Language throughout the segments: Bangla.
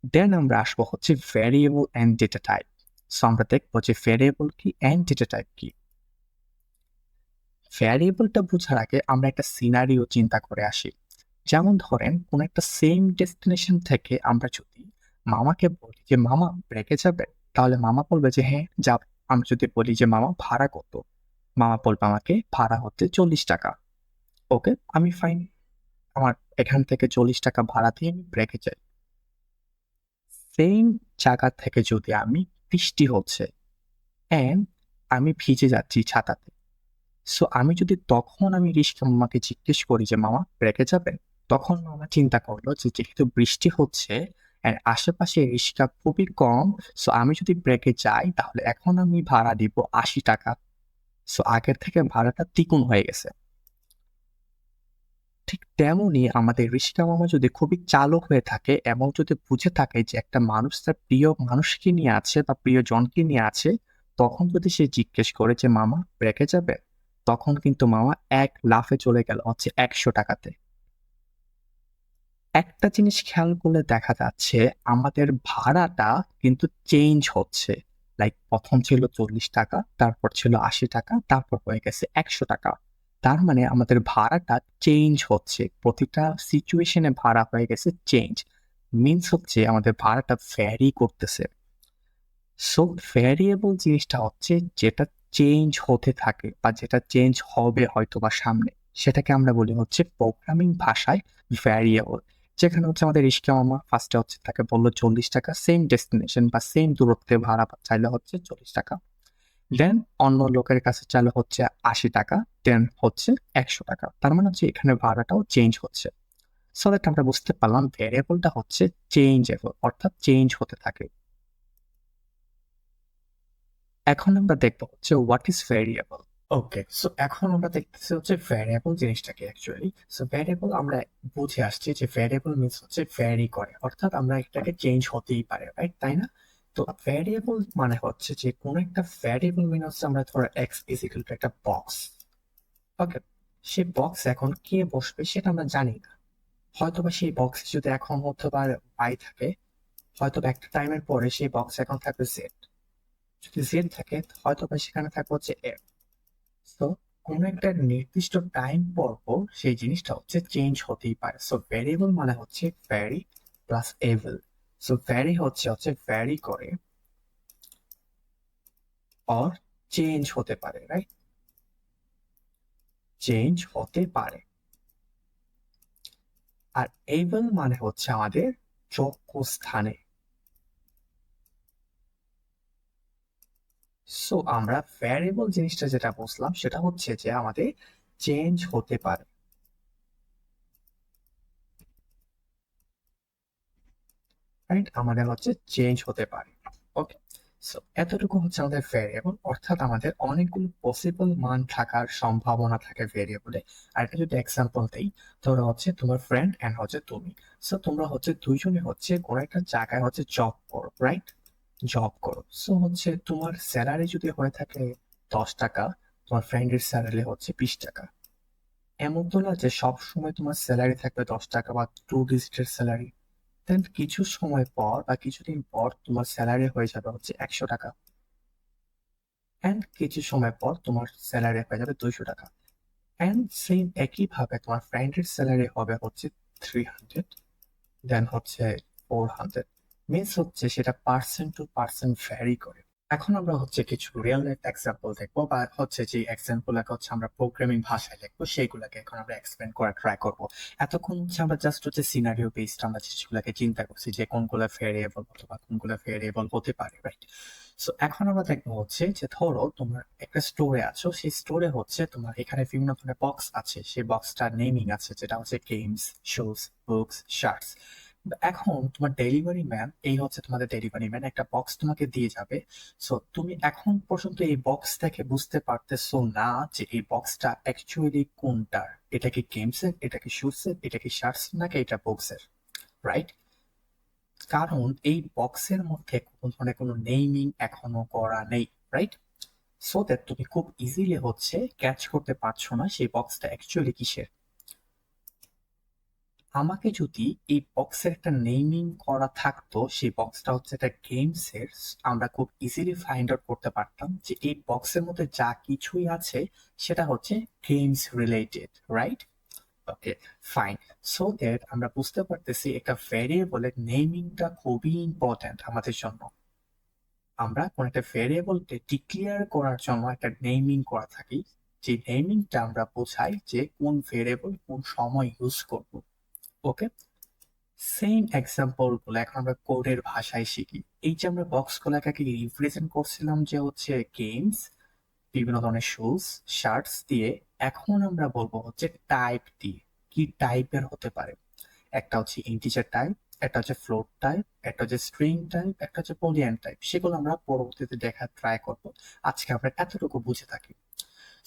দেন আমরা আসবো হচ্ছে variable and data type. So আমরা দেখবো যে ভ্যারিয়েবল কি অ্যান্ড ডেটা টাইপ কি। ভ্যারিয়েবলটা বোঝার আগে আমরা একটা সিনারিও চিন্তা করে আসি। যেমন ধরেন কোন একটা সেম ডেস্টিনেশন থেকে আমরা যদি মামাকে বলি যে মামা ব্রেকে যাবে, তাহলে মামা বলবে যে হ্যাঁ যাব। আমি যদি বলি যে মামা ভাড়া কত, মামা বলবে আমাকে ভাড়া হচ্ছে 40 টাকা। ওকে, আমি ফাইন, আমার এখান থেকে 40 টাকা ভাড়া দিয়ে আমি ব্রেকে যাই। সেম জায়গা থেকে যদি আমি, বৃষ্টি হচ্ছে অ্যান্ড আমি ভিজে যাচ্ছি ছাতাতে, সো আমি যদি তখন আমি রিস্কা মামাকে জিজ্ঞেস করি যে মামা ব্রেকে যাবেন, তখন মামা চিন্তা করলো যে যেহেতু বৃষ্টি হচ্ছে আর আশেপাশে রিস্কা খুবই কম, সো আমি যদি ব্রেকে যাই তাহলে এখন আমি ভাড়া দিব 80 টাকা। সো আগের থেকে ভাড়াটা দ্বিগুণ হয়ে গেছে। ঠিক তেমনই আমাদের রিস্কা মামা যদি খুবই চালাক হয়ে থাকে এবং যদি বুঝে থাকে যে একটা মানুষ তার প্রিয় মানুষকে নিয়ে আছে বা প্রিয়জনকে নিয়ে আছে, তখন যদি সে জিজ্ঞেস করে যে মামা ব্রেকে যাবে, তখন কিন্তু মামা এক লাফে চলে গেল হচ্ছে 100 টাকাতে। একটা জিনিস খেয়াল করলে দেখা যাচ্ছে আমাদের ভাড়াটা কিন্তু চেঞ্জ হচ্ছে। লাইক প্রথম ছিল 40 টাকা, তারপর ছিল 80 টাকা, তারপর হয়ে গেছে 100 টাকা। তার মানে আমাদের ভাড়াটা চেঞ্জ হচ্ছে, প্রতিটা সিচুয়েশনে ভাড়া হয়ে গেছে চেঞ্জ। মিনস হচ্ছে আমাদের ভাড়াটা ভ্যারি করতেছে। সো ভ্যারিয়েবল জিনিসটা হচ্ছে যেটা চেঞ্জ হতে থাকে বা যেটা চেঞ্জ হবে হয়তো বা সামনে, সেটাকে আমরা বলি হচ্ছে প্রোগ্রামিং ভাষায় ভ্যারিয়েবল। যেখানে হচ্ছে আমাদের রিস্কা মামা ফার্স্টে হচ্ছে তাকে বললো 40 টাকা, সেম ডেস্টিনেশন বা সেম দূরত্বে ভাড়া চাইলে হচ্ছে 40 টাকা। দেন অন্য লোকের কাছে চাইলে হচ্ছে 80 টাকা, দেন হচ্ছে 100 টাকা। তার মানে হচ্ছে এখানে ভাড়াটাও চেঞ্জ হচ্ছে। সো দ্যাট আমরা বুঝতে পারলাম ভ্যারিয়েবলটা হচ্ছে চেঞ্জেবল, অর্থাৎ চেঞ্জ হতে থাকে। এখন আমরা দেখবো হচ্ছে what is variable. Okay, so এখন আমরা দেখতেছি হচ্ছে ভ্যারিয়েবল জিনিসটা কি অ্যাকচুয়ালি। সো ভ্যারিয়েবল আমরা বুঝে আসছি যে ভ্যারিয়েবল মিন্স হচ্ছে ভ্যারি করে, অর্থাৎ আমরা এটাকে চেঞ্জ হতেই পারে, রাইট, তাই না? তো ভ্যারিয়েবল মানে হচ্ছে যে কোন একটা ভ্যারিয়েবল মিন হচ্ছে আমরা ধরো এক্স ইজ ইকুয়াল টু একটা বক্স। ওকে, সেই বক্স এখন কে বসবে সেটা আমরা জানি না। হয়তোবা সেই বক্স যদি এখন হতে পারে বাই থাকে, হয়তো একটা টাইমের পরে সেই বক্স এখন থাকবে জেড। যদি জেড থাকে হয়তো বা সেখানে থাকবে হচ্ছে এফ। তো কোনো একটা নির্দিষ্ট টাইম পর পর সেই জিনিসটা হচ্ছে চেঞ্জ হতেই পারে। সো ভ্যারিয়েবল মানে হচ্ছে vary plus able. So vary হচ্ছে হচ্ছে ভ্যারি করে অর চেঞ্জ হতে পারে, রাইট, চেঞ্জ হতে পারে। আর এবল মানে হচ্ছে আমাদের যোগ্য স্থানে। সো আমরা ভ্যারিয়েবল জিনিসটা যেটা বুঝলাম সেটা হচ্ছে যে আমাদের চেঞ্জ হতে পারে, রাইট, আমাদের হচ্ছে চেঞ্জ হতে পারে। ওকে, সো এতটুকু হচ্ছে আমাদের ভেরিয়েবল, অর্থাৎ আমাদের অনেকগুলো পসিবল মান থাকার সম্ভাবনা থাকে ভেরিয়েবলে। আর এটা যদি এক্সাম্পল দেই, ধরো হচ্ছে তোমার ফ্রেন্ড এন্ড হচ্ছে তুমি। সো তোমরা হচ্ছে দুইজনে হচ্ছে কোনো একটা জায়গায় হচ্ছে জব করো, রাইট, জব করো। সো হচ্ছে তোমার স্যালারি যদি হয়ে থাকে 10 টাকা, তোমার ফ্রেন্ডের স্যালারি হচ্ছে 20 টাকা। এমন তো না যে সব সময় তোমার স্যালারি থাকবে 10 টাকা বা 2 ডিজিটের স্যালারি। দেন কিছু সময় পর বা কিছুদিন পর তোমার স্যালারি হয়ে যাবে হচ্ছে 100 টাকা, অ্যান্ড কিছু সময় পর তোমার স্যালারি হয়ে যাবে 200 টাকা। অ্যান্ড সেম একইভাবে তোমার ফ্রেন্ডের স্যালারি হবে হচ্ছে 300, দেন হচ্ছে 400। মিনস হচ্ছে সেটা পার্সেন্ট টু পার্সেন্ট ভ্যারি করে। এখন আমরা হচ্ছে কিছু রিয়েল লাইফ এক্সাম্পল দেখবো, বা হচ্ছে যে এক্সাম্পল হচ্ছে আমরা প্রোগ্রামিং ভাষায় লিখবো সেইগুলোকে এখন আমরা এক্সপ্লেন করার ট্রাই করবো। এতক্ষণ হচ্ছে আমরা জাস্ট হচ্ছে সিনারিও বেসড আমরা জিনিসগুলোকে চিন্তা করছি যে কোনগুলো ভেরিয়েবল অথবা কোনগুলো ভেরিয়েবল হতে পারে, রাইট। সো এখন আমরা দেখবো হচ্ছে যে ধরো তোমার একটা স্টোরে আছো, সেই স্টোরে হচ্ছে তোমার এখানে বিভিন্ন ধরনের বক্স আছে, সেই বক্সটার নেমিং আছে যেটা হচ্ছে গেমস, শুজ, বুকস, শার্টস। এখন তোমার ডেলিভারি ম্যান, এই হচ্ছে তোমাদের ডেলিভারি ম্যান, একটা বক্স তোমাকে দিয়ে যাবে। সো তুমি এখন পর্যন্ত এই বক্স থেকে বুঝতে পারতেছো না যে এই বক্সটা অ্যাকচুয়ালি কোনটার। এটা কি গেমসের, এটা কি শুজের, এটা কি শার্টস, নাকি এটা বক্সের, রাইট? কারণ এই বক্সের মধ্যে কোনো ধরনের কোনো নেইমিং এখনো করা নেই, রাইট। সো দ্যাট তুমি খুব ইজিলি হচ্ছে ক্যাচ করতে পারছো না সেই বক্সটা অ্যাকচুয়ালি কিসের। আমাকে যদি এই বক্সের একটা নেমিং করা থাকতো, সেই বক্সটা হচ্ছে একটা গেমস এর, আমরা খুব ইজিলি ফাইন্ড আউট করতে পারতাম যে এই বক্সের মধ্যে যা কিছুই আছে সেটা হচ্ছে games related, right? Okay, fine. So that আমরা বুঝতে পারতেছি একটা ভ্যারিয়েবলের নেমিংটা খুবই ইম্পর্ট্যান্ট আমাদের জন্য। আমরা কোন একটা ভ্যারিয়েবলকে ডিক্লেয়ার করার জন্য একটা নেমিং করা থাকি, যে নেমিংটা আমরা বোঝাই যে কোন ভ্যারিয়েবল কোন সময় ইউজ করব। ওকে, সেম এক্সাম্পল গুলো এখন আমরা কোডের ভাষায় শিখি। এই যে আমরা বক্স গুলাকে রিপ্রেজেন্ট করছিলাম যে হচ্ছে গেমস, বিভিন্ন ধরনের শুজ, শার্টস দিয়ে, এখন আমরা বলবো হচ্ছে টাইপ দিয়ে। কি টাইপের হতে পারে? একটা হচ্ছে ইন্টিজার টাইপ, একটা হচ্ছে ফ্লোট টাইপ, একটা হচ্ছে স্ট্রিং টাইপ, একটা হচ্ছে বুলিয়ান টাইপ। সেগুলো আমরা পরবর্তীতে দেখার ট্রাই করব। আজকে আমরা এতটুকু বুঝে থাকি।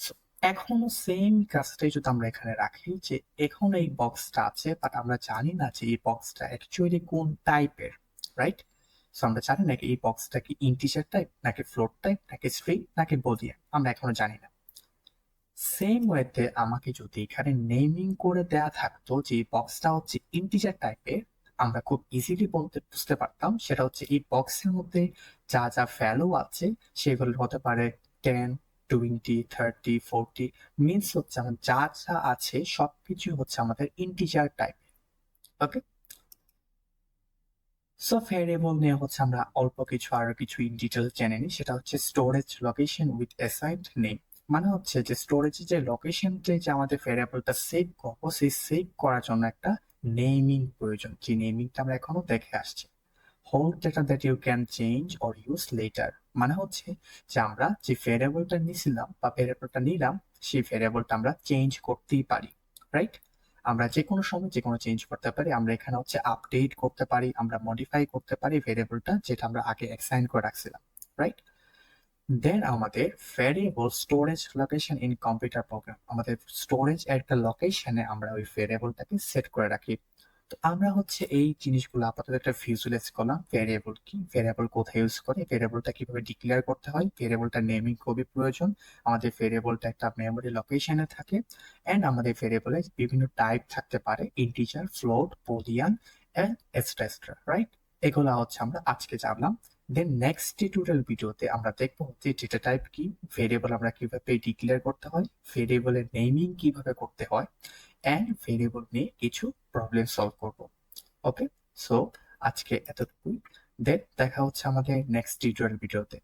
So, এখনো সেম কাজটাই যদি আমরা এখানে রাখি, যে এখন এই বক্সটা আছে বাট আমরা জানি না যে এই বক্সটা অ্যাকচুয়ালি কোন টাইপের, রাইট? সো আমরা জানি না কি এই বক্সটা কি ইন্টিজার টাইপ নাকি ফ্লোট টাইপ নাকি স্ট্রিং নাকি বুলিয়ান, আমরা এখনো জানি না। সেম ওয়েতে আমাকে যদি এখানে নেমিং করে দেয়া থাকতো যে এই বক্সটা হচ্ছে ইন্টিজার টাইপের, আমরা খুব ইজিলি বুঝতে পারতাম সেটা হচ্ছে এই বক্সের মধ্যে যা যা ভ্যালু আছে সেগুলো হতে পারে 10, 20, 30, 40। মিনস হচ্ছে আমার যা যা আছে সবকিছু হচ্ছে আমাদের ইন্টিজার টাইপ। ওকে, সো ভ্যারিয়েবল নিয়ে হচ্ছে আমরা অল্প কিছু আরো কিছু ইন ডিটেল জেনে নিই। সেটা হচ্ছে storage location with assigned name. মানে হচ্ছে যে স্টোরেজে যে লোকেশনতে যে আমাদের ভ্যারিয়েবলটা সেভ করবো, সেই সেভ করার জন্য একটা নেমিং প্রয়োজন, যে নেমিংটা আমরা এখনো দেখে আসছি। Hold data that you can change or use later. মানে হচ্ছে যে আমরা যে ভ্যারিয়েবলটা নিছিলাম বা ভ্যারিয়েবলটা নিলাম, সেই ভ্যারিয়েবলটা আমরা চেঞ্জ করতেই পারি, রাইট? আমরা যে কোনো সময় যে কোনো চেঞ্জ করতে পারি। আমরা এখানে হচ্ছে আপডেট করতে পারি, আমরা মডিফাই করতে পারি ভ্যারিয়েবলটা যেটা আমরা আগে অ্যাসাইন করে রাখছিলাম, রাইট? দেন আমাদের variable storage location in computer program, আমাদের স্টোরেজ একটা লোকেশনে আমরা ওই ভ্যারিয়েবলটাকে সেট করে রাখি। তো আমরা হচ্ছে এই জিনিসগুলো আপাতত একটা ভিজুয়ালাইজ করলাম। ভ্যারিয়েবল কি, ভ্যারিয়েবল কোথায় ইউজ করে, ভ্যারিয়েবলটা কিভাবে ডিক্লেয়ার করতে হয়, ভ্যারিয়েবলটা নেমিং খুবই প্রয়োজন। আমাদের ভ্যারিয়েবলটা একটা মেমোরি লোকেশনে থাকে, এন্ড আমাদের ভ্যারিয়েবলে বিভিন্ন টাইপ থাকতে পারে, integer, float, boolean and extra, right? এগুলো হচ্ছে আমরা আজকে জানলাম। দেন নেক্সট টিউটোরিয়াল ভিডিওতে আমরা দেখবো যে ডেটা টাইপ কি, ভেরিয়েবল আমরা কিভাবে ডিক্লেয়ার করতে হয়, ভেরিয়েবলের নেমিং কিভাবে করতে হয়, এন্ড ভেরিয়েবল নিয়ে কিছু প্রবলেম সলভ করব। ওকে, সো আজকে এতটুকুই। দেন দেখা হচ্ছে আমাদের নেক্সট টিউটোরিয়াল ভিডিওতে।